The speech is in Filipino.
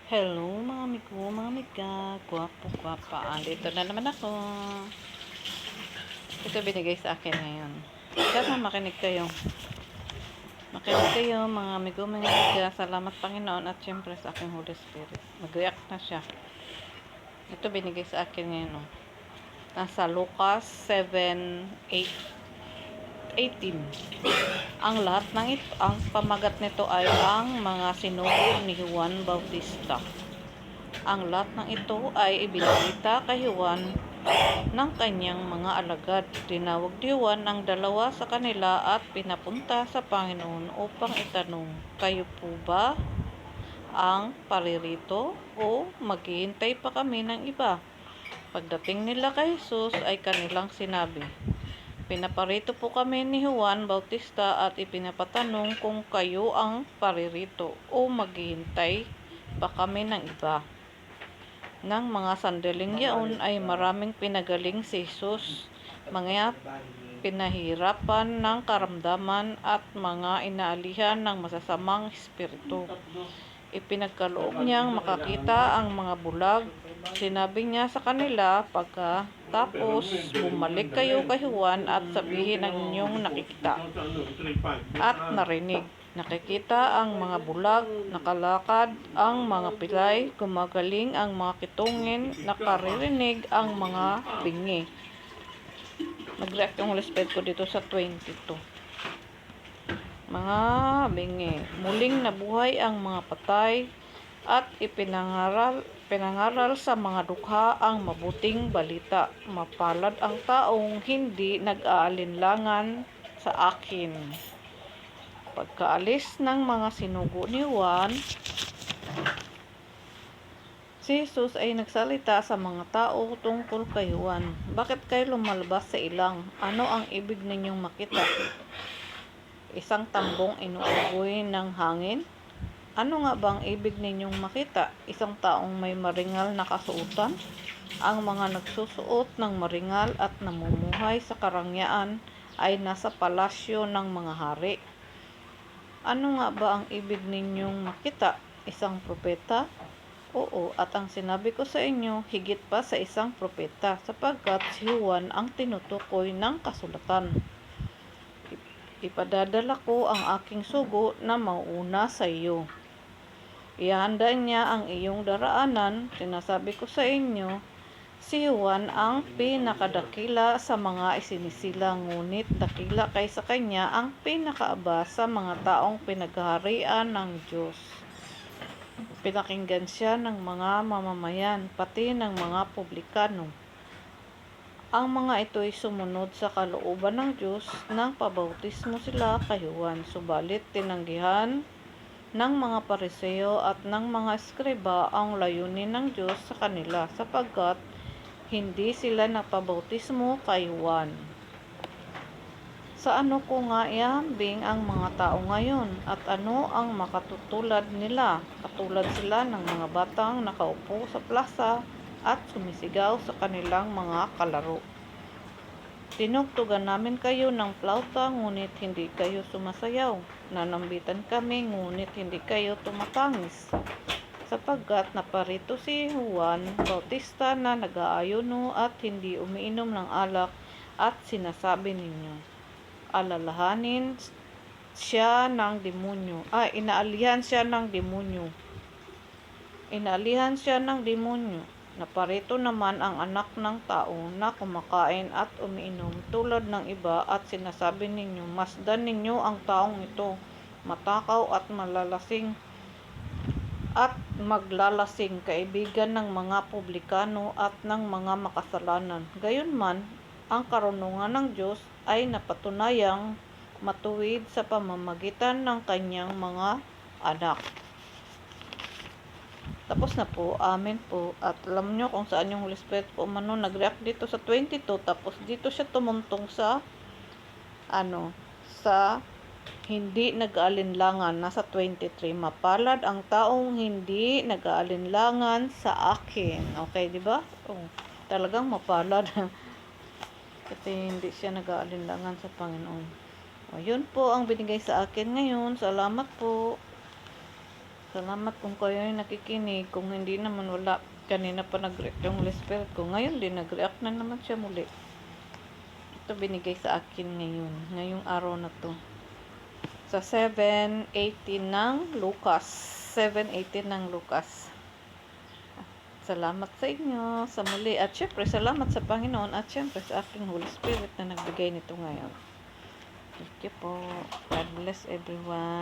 Hello mga amigo, mga amiga, gwapo, gwapa. Dito na naman ako. Ito binigay sa akin ngayon. Sana makinig kayo. Makinig kayo mga amigo, mga amiga. Salamat Panginoon at syempre sa aking Holy Spirit. Mag-react na siya. Ito binigay sa akin ngayon. Oh. Nasa Lucas 7:18. Ang lahat ng ito, ang pamagat nito ay ang mga sinugo ni Juan Bautista. Ang lahat ng ito ay ibinalita kay Juan ng kanyang mga alagad. Tinawag ni Juan ang dalawa sa kanila at pinapunta sa Panginoon upang itanong, "Kayo po ba ang paririto o maghihintay pa kami ng iba?" Pagdating nila kay Jesus ay kanilang sinabi, "Pinaparito po kami ni Juan Bautista at ipinapatanong kung kayo ang paririto o maghihintay pa kami ng iba." Nang mga sandaling yaon ay maraming pinagaling si Jesus, mga pinahirapan ng karamdaman at mga inaalihan ng masasamang espiritu. Ipinagkaloob niyang makakita ang mga bulag. Sinabi niya sa kanila, "Pagkatapos bumalik kayo kay Juan at sabihin ang inyong nakikita at narinig." Nakikita ang mga bulag, nakalakad ang mga pilay, gumagaling ang mga kitungin, nakaririnig ang mga bingi. Nag-react yung Holy Spirit ko dito sa 22. Mga bingi. Muling nabuhay ang mga patay at pinangaral sa mga dukha ang mabuting balita. Mapalad ang taong hindi nag-aalinlangan sa akin. Pagkaalis ng mga sinugo ni Juan, si Jesus ay nagsalita sa mga tao tungkol kay Juan. "Bakit kayo lumalabas sa ilang? Ano ang ibig ninyong makita? Isang tambong inuugoy ng hangin? Ano nga ba ang ibig ninyong makita? Isang taong may maringal na kasuotan? Ang mga nagsusuot ng maringal at namumuhay sa karangyaan ay nasa palasyo ng mga hari. Ano nga ba ang ibig ninyong makita? Isang propeta? Oo, at ang sinabi ko sa inyo, higit pa sa isang propeta, sapagkat si Juan ang tinutukoy ng kasulatan. Ipadadala ko ang aking sugo na mauuna sa iyo. Ihanda niya ang iyong daraanan. Sinasabi ko sa inyo, si Juan ang pinakadakila sa mga isinisilang, ngunit dakila kaysa kanya ang pinakaaba sa mga taong pinaghaharian ng Diyos. Pinakinggan siya ng mga mamamayan, pati ng mga publikano. Ang mga ito'y sumunod sa kalooban ng Diyos nang pabautismo sila kay Juan, subalit tinanggihan ng mga Pariseo at ng mga eskriba ang layunin ng Diyos sa kanila, sapagkat hindi sila nagpabautismo kay Juan. Sa ano ko nga ihambing ang mga tao ngayon, at ano ang makatutulad nila? Katulad sila ng mga batang nakaupo sa plaza at sumisigaw sa kanilang mga kalaro. "Tinugtugan namin kayo ng plauta, ngunit hindi kayo sumasayaw. Nanambitan kami, ngunit hindi kayo tumatangis. Sapagkat naparito si Juan Bautista na nag-aayuno at hindi umiinom ng alak, at sinasabi ninyo, alalahanin siya ng demonyo." Inaalihan siya ng demonyo. Inaalihan siya ng demonyo. Naparito naman ang anak ng tao na kumakain at umiinom tulad ng iba, at sinasabi ninyo, masdan ninyo ang taong ito, matakaw at malalasing at maglalasing, kaibigan ng mga publikano at ng mga makasalanan. Gayunman, ang karunungan ng Diyos ay napatunayang matuwid sa pamamagitan ng kanyang mga anak. Tapos na po, amen po. At alam nyo kung saan yung Holy Spirit po nag-react dito sa 22, tapos dito siya tumuntong sa sa hindi nag-aalinlangan, nasa 23. Mapalad ang taong hindi nag-aalinlangan sa akin. Okay, di ba? Oh, talagang mapalad. Kasi hindi siya nag-aalinlangan sa Panginoon. O, yun po ang binigay sa akin ngayon. Salamat po. Salamat kung kayo ay nakikinig. Kung hindi naman, wala. Kanina pa nag-react yung Holy Spirit ko. Ngayon din, nag-react na naman siya muli. Ito binigay sa akin ngayon. Ngayong araw na to. Sa 7:18 ng Lucas. 7:18 ng Lucas. Salamat sa inyo sa muli. At syempre, salamat sa Panginoon. At syempre, sa aking Holy Spirit na nagbigay nito ngayon. Thank you po. God bless everyone.